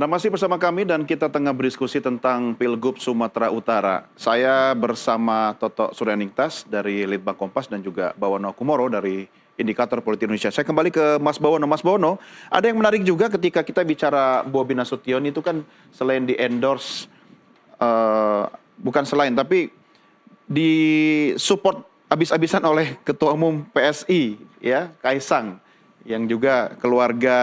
Anda masih bersama kami dan kita tengah berdiskusi tentang Pilgub Sumatera Utara. Saya bersama Toto Suryaningtas dari Litbang Kompas dan juga Bawono Kumoro dari Indikator Politik Indonesia. Saya kembali ke Mas Bawono. Mas Bawono, ada yang menarik juga ketika kita bicara Bobi Nasution itu kan selain di endorse, bukan selain, tapi di support habis-habisan oleh Ketua Umum PSI, ya, Kaisang, yang juga keluarga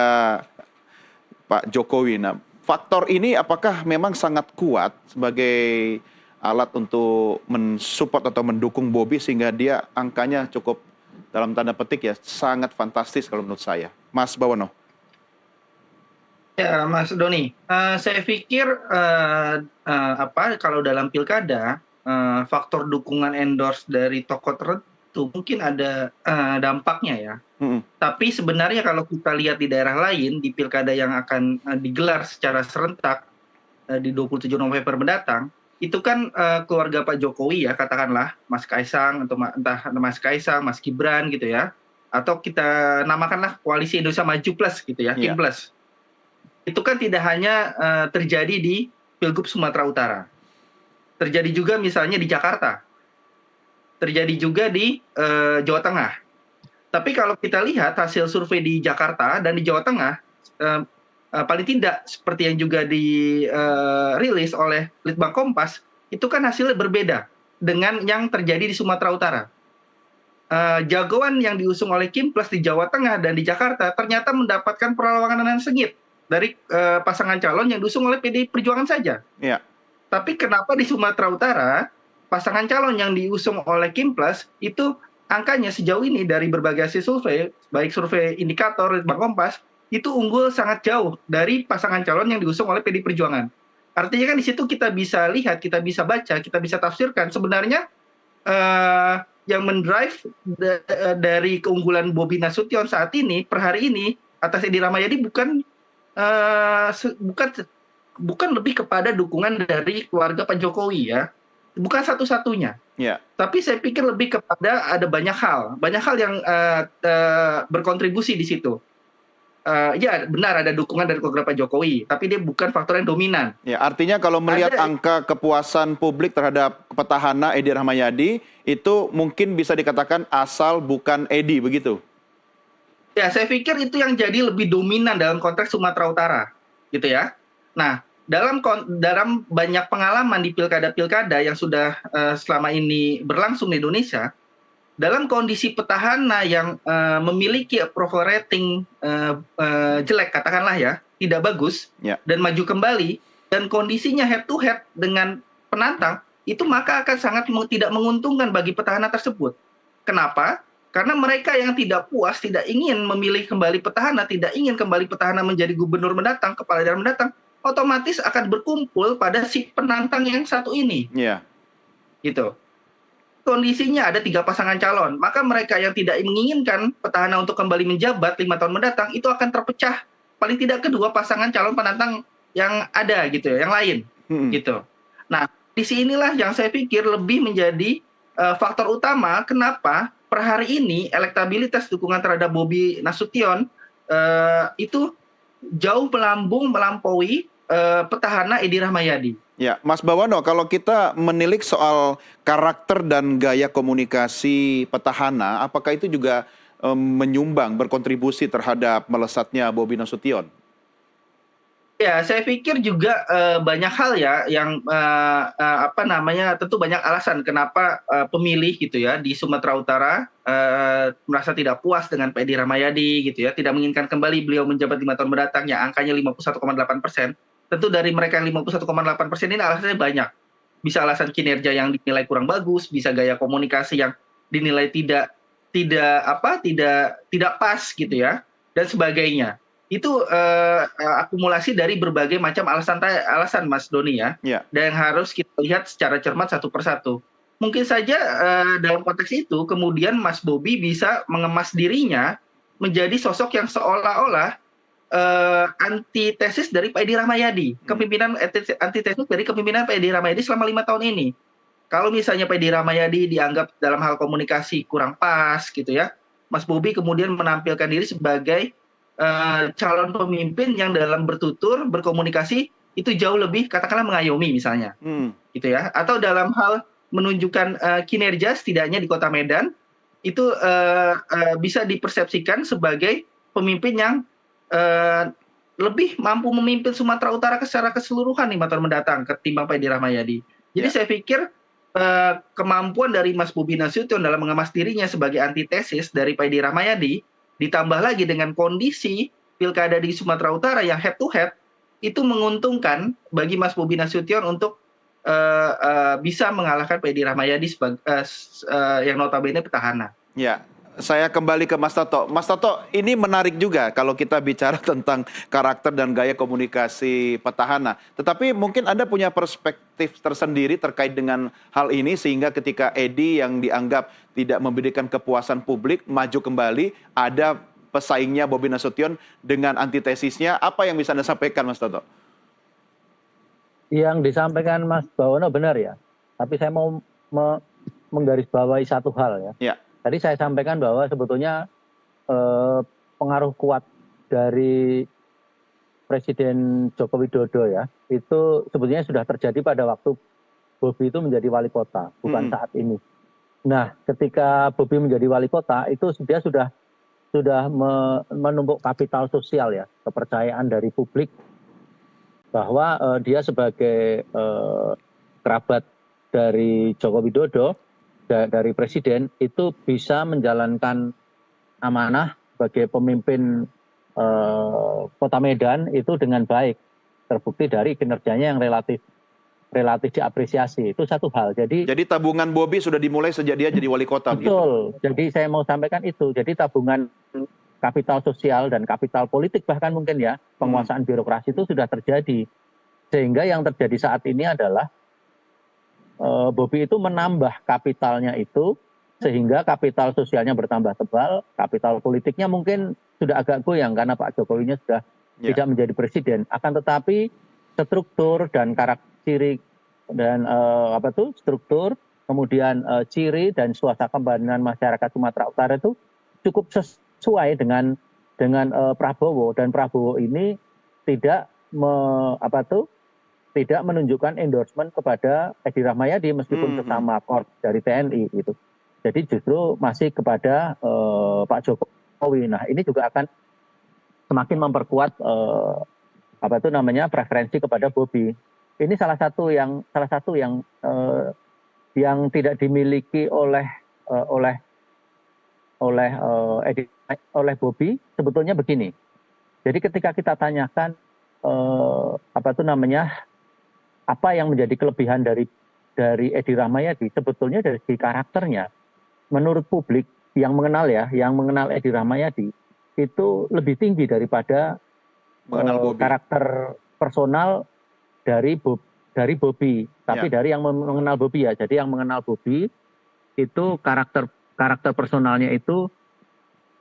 Pak Jokowi. Nah, faktor ini apakah memang sangat kuat sebagai alat untuk mensupport atau mendukung Bobi sehingga dia angkanya cukup dalam tanda petik ya sangat fantastis kalau menurut saya. Mas Bawono. Ya, Mas Doni, saya pikir kalau dalam pilkada faktor dukungan endorse dari tokoh tertentu mungkin ada dampaknya ya. Tapi sebenarnya kalau kita lihat di daerah lain, di pilkada yang akan digelar secara serentak di 27 November mendatang, itu kan keluarga Pak Jokowi ya, katakanlah Mas Kaisang, atau entah Mas Kaisang, Mas Gibran gitu ya, atau kita namakanlah Koalisi Indonesia Maju Plus gitu ya, Kim Plus. Itu kan tidak hanya terjadi di Pilgub Sumatera Utara. Terjadi juga misalnya di Jakarta. Terjadi juga di Jawa Tengah. Tapi kalau kita lihat hasil survei di Jakarta dan di Jawa Tengah, paling tidak seperti yang juga dirilis oleh Litbang Kompas, itu kan hasilnya berbeda dengan yang terjadi di Sumatera Utara. Jagoan yang diusung oleh Kim Plus di Jawa Tengah dan di Jakarta ternyata mendapatkan perlawanan sengit dari pasangan calon yang diusung oleh PDI Perjuangan saja. Ya. Tapi kenapa di Sumatera Utara pasangan calon yang diusung oleh Kim Plus itu angkanya sejauh ini dari berbagai hasil survei, baik survei Indikator, Litbang Kompas, itu unggul sangat jauh dari pasangan calon yang diusung oleh PDI Perjuangan. Artinya kan di situ kita bisa lihat, kita bisa baca, kita bisa tafsirkan sebenarnya yang mendrive dari keunggulan Bobi Nasution saat ini per hari ini atas Edi Rahmayadi bukan lebih kepada dukungan dari keluarga Pak Jokowi ya, bukan satu-satunya. Ya. Tapi saya pikir lebih kepada ada banyak hal yang berkontribusi di situ. Ya benar ada dukungan dari keluarga Pak Jokowi, tapi dia bukan faktor yang dominan. Ya, artinya kalau melihat angka kepuasan publik terhadap petahana Edi Rahmayadi itu mungkin bisa dikatakan asal bukan Edi, begitu? Ya, saya pikir itu yang jadi lebih dominan dalam konteks Sumatera Utara, gitu ya. Nah, dalam banyak pengalaman di pilkada-pilkada yang sudah selama ini berlangsung di Indonesia, dalam kondisi petahana yang memiliki approval rating jelek, katakanlah ya, tidak bagus, dan maju kembali, dan kondisinya head to head dengan penantang, itu maka akan sangat tidak menguntungkan bagi petahana tersebut. Kenapa? Karena mereka yang tidak puas, tidak ingin memilih kembali petahana, tidak ingin kembali petahana menjadi gubernur mendatang, kepala daerah mendatang, otomatis akan berkumpul pada si penantang yang satu ini. Gitu. Kondisinya ada 3 pasangan calon, maka mereka yang tidak menginginkan petahana untuk kembali menjabat 5 tahun mendatang, itu akan terpecah paling tidak kedua pasangan calon penantang yang ada gitu ya, yang lain. Gitu. Nah, di sinilah yang saya pikir lebih menjadi faktor utama kenapa per hari ini elektabilitas dukungan terhadap Bobi Nasution itu jauh melampaui petahana Edi Rahmayadi. Ya, Mas Bawono, kalau kita menilik soal karakter dan gaya komunikasi petahana, apakah itu juga menyumbang, berkontribusi terhadap melesatnya Bobi Nasution? Ya, saya pikir juga banyak hal ya yang tentu banyak alasan kenapa pemilih gitu ya di Sumatera Utara merasa tidak puas dengan Pak Edi Rahmayadi gitu ya, tidak menginginkan kembali beliau menjabat 5 tahun mendatang ya, angkanya 51,8%. Tentu dari mereka yang 51,8% ini alasannya banyak. Bisa alasan kinerja yang dinilai kurang bagus, bisa gaya komunikasi yang dinilai tidak pas gitu ya, dan sebagainya. Itu akumulasi dari berbagai macam alasan Mas Doni ya, dan yang harus kita lihat secara cermat satu persatu. Mungkin saja dalam konteks itu kemudian Mas Bobi bisa mengemas dirinya menjadi sosok yang seolah-olah antitesis dari Pak Edi Rahmayadi, antitesis dari kepemimpinan Pak Edi Rahmayadi selama 5 tahun ini. Kalau misalnya Pak Edi Rahmayadi dianggap dalam hal komunikasi kurang pas gitu ya, Mas Bobi kemudian menampilkan diri sebagai calon pemimpin yang dalam bertutur, berkomunikasi itu jauh lebih katakanlah mengayomi misalnya, gitu ya. Atau dalam hal menunjukkan kinerja setidaknya di Kota Medan itu bisa dipersepsikan sebagai pemimpin yang lebih mampu memimpin Sumatera Utara secara keseluruhan 5 tahun mendatang ketimbang Pak Edi Rahmayadi. Jadi Ya. saya pikir kemampuan dari Mas Bobi Nasution dalam mengemas dirinya sebagai antitesis dari Pak Edi Rahmayadi, ditambah lagi dengan kondisi pilkada di Sumatera Utara yang head to head, itu menguntungkan bagi Mas Bobi Nasution untuk bisa mengalahkan Pak Edi Rahmayadi yang notabene petahana. Ya, saya kembali ke Mas Toto. Mas Toto, ini menarik juga kalau kita bicara tentang karakter dan gaya komunikasi petahana. Tetapi mungkin Anda punya perspektif tersendiri terkait dengan hal ini sehingga ketika Edi yang dianggap tidak memberikan kepuasan publik maju kembali, ada pesaingnya Bobi Nasution dengan antitesisnya. Apa yang bisa Anda sampaikan, Mas Toto? Yang disampaikan Mas Bawono benar ya, tapi saya mau menggarisbawahi satu hal ya. Ya. Tadi saya sampaikan bahwa sebetulnya pengaruh kuat dari Presiden Joko Widodo ya, itu sebetulnya sudah terjadi pada waktu Bobi itu menjadi wali kota, bukan saat ini. Nah, ketika Bobi menjadi wali kota, itu dia sudah menumpuk kapital sosial ya, kepercayaan dari publik bahwa dia sebagai kerabat dari Joko Widodo, dari presiden, itu bisa menjalankan amanah sebagai pemimpin Kota Medan itu dengan baik. Terbukti dari kinerjanya yang relatif diapresiasi. Itu satu hal. Jadi tabungan Bobi sudah dimulai sejak dia jadi wali kota. Betul. Gitu. Jadi saya mau sampaikan itu. Jadi tabungan kapital sosial dan kapital politik bahkan mungkin ya, penguasaan birokrasi itu sudah terjadi. Sehingga yang terjadi saat ini adalah Bobi itu menambah kapitalnya itu, sehingga kapital sosialnya bertambah tebal, kapital politiknya mungkin sudah agak goyang karena Pak Jokowinya sudah tidak menjadi presiden. Akan tetapi struktur dan karakter dan struktur, kemudian ciri dan suasana kebatinan masyarakat Sumatera Utara itu cukup sesuai dengan Prabowo, dan Prabowo ini tidak tidak menunjukkan endorsement kepada Edi Rahmayadi meskipun sesama korps dari TNI gitu. Jadi justru masih kepada Pak Jokowi. Nah, ini juga akan semakin memperkuat preferensi kepada Bobi. Ini salah satu yang tidak dimiliki oleh Bobi sebetulnya begini. Jadi ketika kita tanyakan apa yang menjadi kelebihan dari Edi Rahmayadi, sebetulnya dari segi karakternya, menurut publik yang mengenal Edi Rahmayadi itu lebih tinggi daripada karakter personal dari Bobi. Tapi dari yang mengenal Bobi ya. Jadi yang mengenal Bobi itu karakter personalnya itu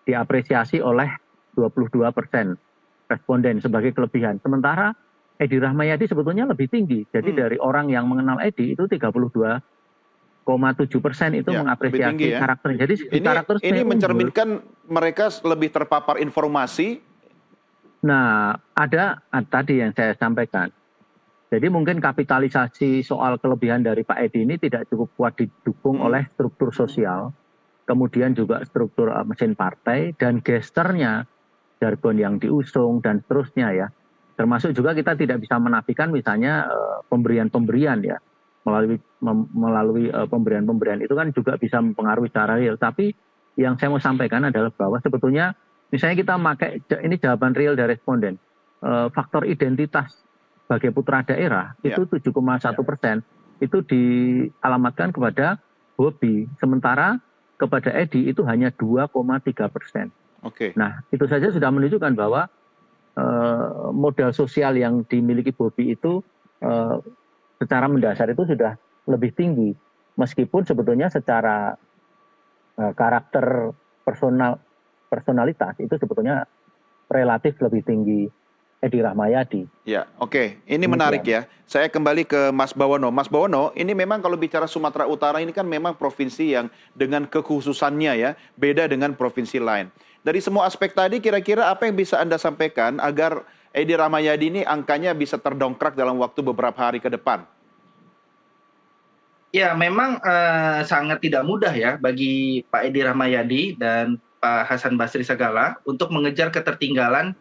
diapresiasi oleh 22% responden sebagai kelebihan. Sementara Edi Rahmayadi sebetulnya lebih tinggi. Jadi dari orang yang mengenal Edi itu 32,7% itu mengapresiasi karakternya. Jadi ini mencerminkan mereka lebih terpapar informasi. Nah, ada tadi yang saya sampaikan. Jadi mungkin kapitalisasi soal kelebihan dari Pak Edi ini tidak cukup kuat didukung oleh struktur sosial, kemudian juga struktur mesin partai dan gesternya, jargon yang diusung dan seterusnya ya. Termasuk juga kita tidak bisa menafikan misalnya pemberian-pemberian ya, melalui pemberian-pemberian itu kan juga bisa mempengaruhi secara real. Tapi yang saya mau sampaikan adalah bahwa sebetulnya misalnya kita pakai ini jawaban real dari responden, faktor identitas sebagai putra daerah itu 7,1% itu dialamatkan kepada Bobi, sementara kepada Edi itu hanya 2,3%. Nah, itu saja sudah menunjukkan bahwa modal sosial yang dimiliki Bobi itu secara mendasar itu sudah lebih tinggi, meskipun sebetulnya secara karakter personalitas itu sebetulnya relatif lebih tinggi Edi Rahmayadi. Ya, oke. Ini menarik ya. Saya kembali ke Mas Bawono. Mas Bawono, ini memang kalau bicara Sumatera Utara ini kan memang provinsi yang dengan kekhususannya ya, beda dengan provinsi lain. Dari semua aspek tadi, kira-kira apa yang bisa Anda sampaikan agar Edi Rahmayadi ini angkanya bisa terdongkrak dalam waktu beberapa hari ke depan? Ya, memang sangat tidak mudah ya bagi Pak Edi Rahmayadi dan Pak Hasan Basri Segala untuk mengejar ketertinggalan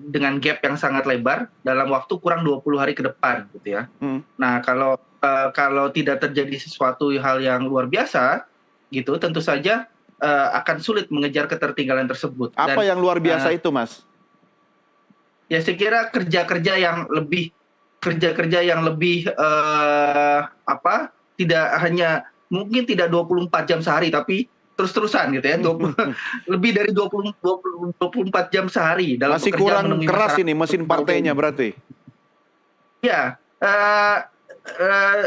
dengan gap yang sangat lebar dalam waktu kurang 20 hari ke depan gitu ya. Nah, kalau tidak terjadi sesuatu hal yang luar biasa gitu, tentu saja akan sulit mengejar ketertinggalan tersebut. Apa Dan yang luar biasa itu, Mas? ya saya kira kerja-kerja yang lebih tidak hanya mungkin tidak 24 jam sehari tapi terus-terusan gitu ya. Lebih dari 24 jam sehari dalam Masih pekerjaan kurang menemui keras masyarakat. ini mesin partainya berarti. Ya,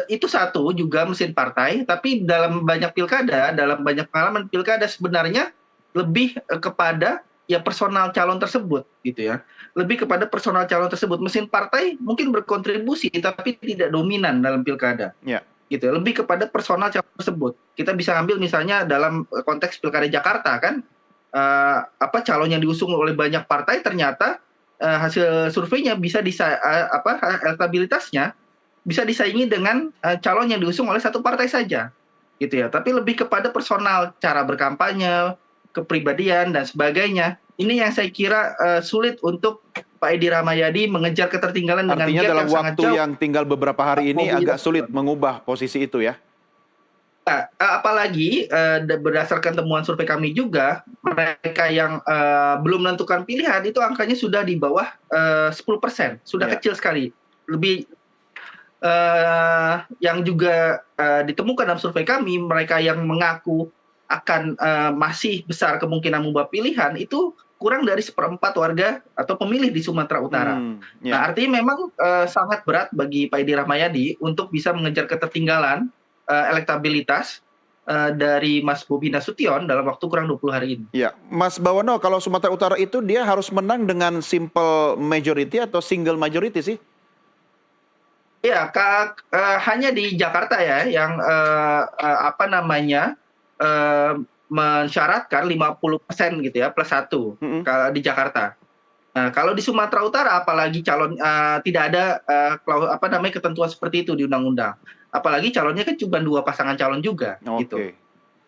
itu satu juga mesin partai, tapi dalam banyak pilkada, dalam banyak pengalaman pilkada sebenarnya lebih kepada ya personal calon tersebut gitu ya. Lebih kepada personal calon tersebut. Mesin partai mungkin berkontribusi tapi tidak dominan dalam pilkada. Ya. Gitu ya. Lebih kepada personal calon tersebut. Kita bisa ambil misalnya dalam konteks pilkada Jakarta kan calon yang diusung oleh banyak partai ternyata hasil surveinya bisa elektabilitasnya bisa disaingi dengan calon yang diusung oleh satu partai saja gitu ya. Tapi lebih kepada personal, cara berkampanye, kepribadian dan sebagainya. Ini yang saya kira sulit untuk Pak Edi Rahmayadi mengejar ketertinggalan dengan Artinya gap dalam yang sangat waktu jauh. yang tinggal beberapa hari ini agak sulit mengubah posisi itu ya. Apalagi berdasarkan temuan survei kami juga, mereka yang belum menentukan pilihan itu angkanya sudah di bawah 10%, sudah kecil sekali. Lebih yang juga ditemukan dalam survei kami, mereka yang mengaku akan masih besar kemungkinan mengubah pilihan itu kurang dari 1/4 warga atau pemilih di Sumatera Utara. Nah, artinya memang sangat berat bagi Pak Edi Rahmayadi untuk bisa mengejar ketertinggalan elektabilitas dari Mas Bobi Nasution dalam waktu kurang 20 hari ini. Ya, Mas Bawono, kalau Sumatera Utara itu dia harus menang dengan simple majority atau single majority sih? Ya, hanya di Jakarta ya yang mensyaratkan 50% gitu ya plus 1 kalau di Jakarta. Nah, kalau di Sumatera Utara apalagi calon tidak ada ketentuan seperti itu di undang-undang. Apalagi calonnya kan cuma 2 pasangan calon juga gitu.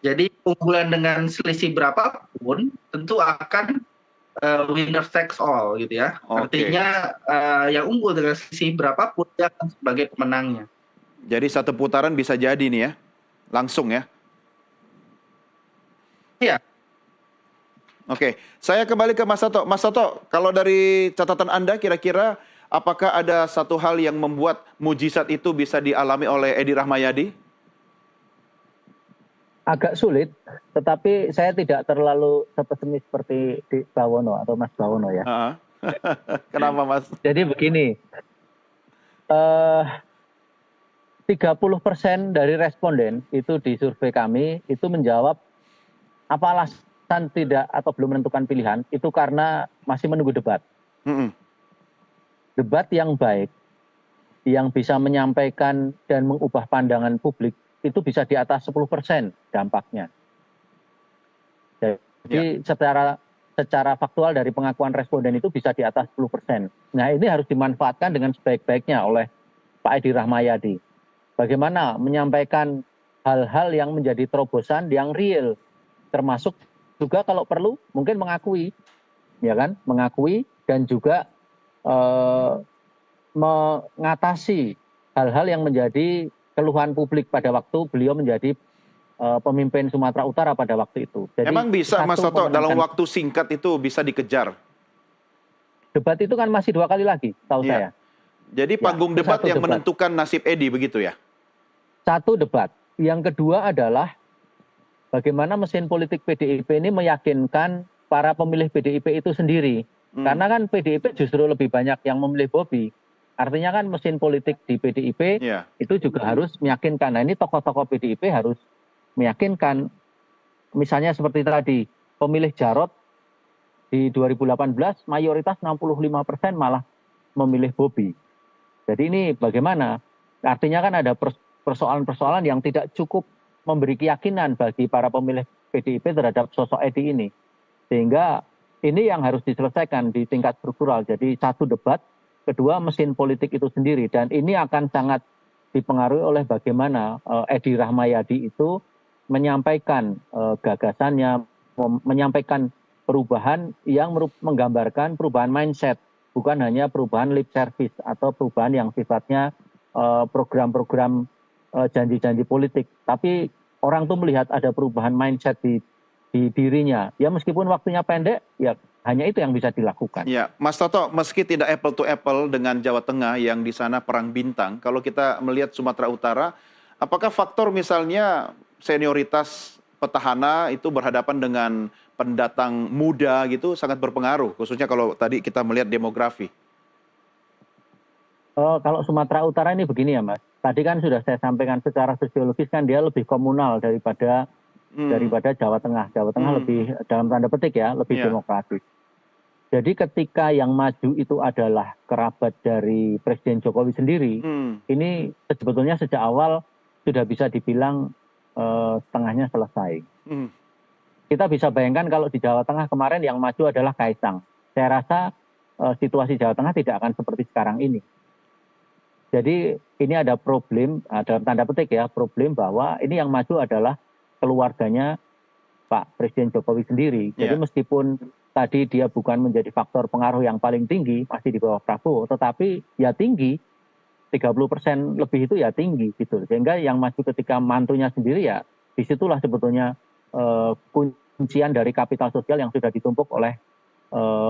Jadi unggulan dengan selisih berapapun tentu akan winner takes all gitu ya. Artinya yang unggul dengan selisih berapapun dia akan sebagai pemenangnya. Jadi satu putaran bisa jadi nih ya. Langsung ya. Iya. Oke, saya kembali ke Mas Toto. Mas Toto, kalau dari catatan Anda kira-kira apakah ada satu hal yang membuat mujizat itu bisa dialami oleh Edi Rahmayadi? Agak sulit, tetapi saya tidak terlalu sepesimis seperti di Bawono atau Mas Bawono ya. Kenapa Mas? Jadi begini, 30% dari responden itu di survei kami itu menjawab apa alasan tidak atau belum menentukan pilihan itu karena masih menunggu debat. Debat yang baik, yang bisa menyampaikan dan mengubah pandangan publik itu bisa di atas 10% dampaknya. Jadi secara faktual dari pengakuan responden itu bisa di atas 10%. Nah, ini harus dimanfaatkan dengan sebaik-baiknya oleh Pak Edi Rahmayadi. Bagaimana menyampaikan hal-hal yang menjadi terobosan yang real, termasuk juga kalau perlu mungkin mengakui, ya kan, mengakui dan juga mengatasi hal-hal yang menjadi keluhan publik pada waktu beliau menjadi pemimpin Sumatera Utara pada waktu itu. Jadi, emang bisa Mas Toto dalam waktu singkat itu bisa dikejar? Debat itu kan masih 2 kali lagi, tahu saya. Jadi panggung debat yang menentukan nasib Edi begitu ya? Satu debat. Yang kedua adalah bagaimana mesin politik PDIP ini meyakinkan para pemilih PDIP itu sendiri. Karena kan PDIP justru lebih banyak yang memilih Bobi. Artinya kan mesin politik di PDIP itu juga harus meyakinkan. Nah, ini tokoh-tokoh PDIP harus meyakinkan. Misalnya seperti tadi, pemilih Jarot di 2018 mayoritas 65% malah memilih Bobi. Jadi ini bagaimana? Artinya kan ada persoalan-persoalan yang tidak cukup memberi keyakinan bagi para pemilih PDIP terhadap sosok Edi ini. Sehingga ini yang harus diselesaikan di tingkat struktural. Jadi satu debat, kedua mesin politik itu sendiri. Dan ini akan sangat dipengaruhi oleh bagaimana Edi Rahmayadi itu menyampaikan gagasannya, menyampaikan perubahan yang menggambarkan perubahan mindset, bukan hanya perubahan lip service atau perubahan yang sifatnya program-program janji-janji politik. Tapi orang tuh melihat ada perubahan mindset di dirinya. Ya meskipun waktunya pendek, ya hanya itu yang bisa dilakukan. Ya, Mas Toto, meski tidak apple to apple dengan Jawa Tengah yang di sana perang bintang, kalau kita melihat Sumatera Utara, apakah faktor misalnya senioritas petahana itu berhadapan dengan pendatang muda gitu sangat berpengaruh, khususnya kalau tadi kita melihat demografi? Kalau Sumatera Utara ini begini ya Mas, tadi kan sudah saya sampaikan secara sosiologis kan dia lebih komunal daripada Jawa Tengah. Jawa Tengah lebih dalam tanda petik ya, lebih demokratis. Jadi ketika yang maju itu adalah kerabat dari Presiden Jokowi sendiri, ini sebetulnya sejak awal sudah bisa dibilang setengahnya selesai. Kita bisa bayangkan kalau di Jawa Tengah kemarin yang maju adalah Kaisang. Saya rasa situasi Jawa Tengah tidak akan seperti sekarang ini. Jadi ini ada problem, dalam tanda petik ya, problem bahwa ini yang maju adalah keluarganya Pak Presiden Jokowi sendiri. Jadi meskipun tadi dia bukan menjadi faktor pengaruh yang paling tinggi, masih di bawah Prabowo, tetapi ya tinggi, 30% lebih itu ya tinggi gitu. Sehingga yang maju ketika mantunya sendiri ya disitulah sebetulnya kuncian dari kapital sosial yang sudah ditumpuk oleh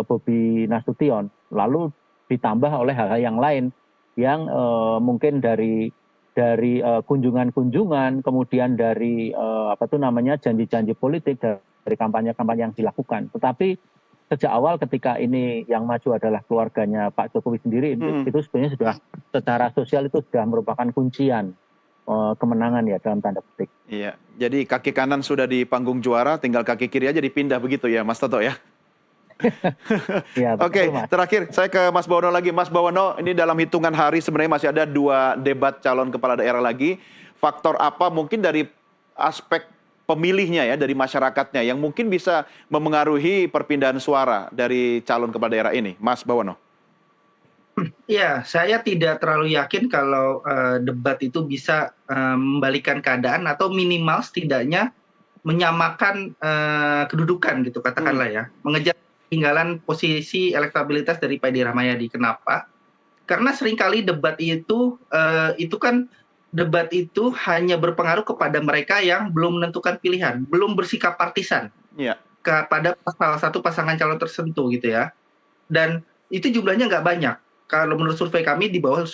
Bobi Nasution. Lalu ditambah oleh hal-hal yang lain yang mungkin dari kunjungan-kunjungan, kemudian dari janji-janji politik, dari kampanye-kampanye yang dilakukan. Tetapi sejak awal ketika ini yang maju adalah keluarganya Pak Jokowi sendiri, itu sebenarnya sudah secara sosial itu sudah merupakan kuncian kemenangan ya dalam tanda petik. Iya, jadi kaki kanan sudah di panggung juara, tinggal kaki kiri aja dipindah begitu ya Mas Toto ya? Ya, Oke, Mas. terakhir saya ke Mas Bawono lagi. Mas Bawono, ini dalam hitungan hari sebenarnya masih ada 2 debat calon kepala daerah lagi. Faktor apa mungkin dari aspek pemilihnya ya, dari masyarakatnya yang mungkin bisa memengaruhi perpindahan suara dari calon kepala daerah ini, Mas Bawono? Ya, saya tidak terlalu yakin kalau debat itu bisa membalikan keadaan atau minimal setidaknya menyamakan kedudukan gitu katakanlah ya, mengejar ketinggalan posisi elektabilitas dari Pak Edi Rahmayadi. Kenapa? Karena seringkali debat itu kan debat itu hanya berpengaruh kepada mereka yang belum menentukan pilihan, belum bersikap partisan kepada salah satu pasangan calon tertentu gitu ya. Dan itu jumlahnya nggak banyak. Kalau menurut survei kami di bawah 10%.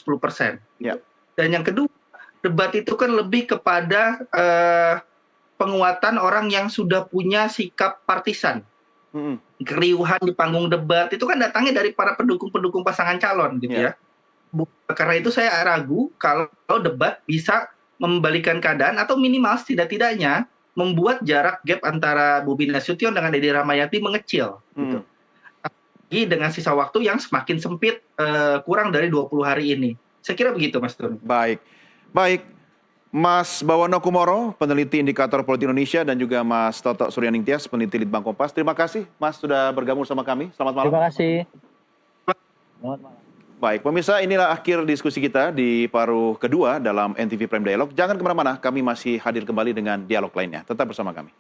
Gitu. Dan yang kedua, debat itu kan lebih kepada penguatan orang yang sudah punya sikap partisan. Keriuhan di panggung debat itu kan datangnya dari para pendukung-pendukung pasangan calon gitu ya. Karena itu saya ragu kalau debat bisa membalikan keadaan atau minimal setidak-tidaknya membuat jarak gap antara Bobi Nasution dengan Edi Rahmayadi mengecil gitu. Apalagi dengan sisa waktu yang semakin sempit kurang dari 20 hari ini. Saya kira begitu Mas Tony. Baik. Mas Bawono Kumoro, peneliti Indikator Politik Indonesia, dan juga Mas Toto Suryaningtyas, peneliti Litbang Kompas. Terima kasih Mas sudah bergabung sama kami. Selamat malam. Terima kasih. Selamat malam. Baik, pemirsa, inilah akhir diskusi kita di paruh kedua dalam NTV Prime Dialog. Jangan kemana-mana, kami masih hadir kembali dengan dialog lainnya. Tetap bersama kami.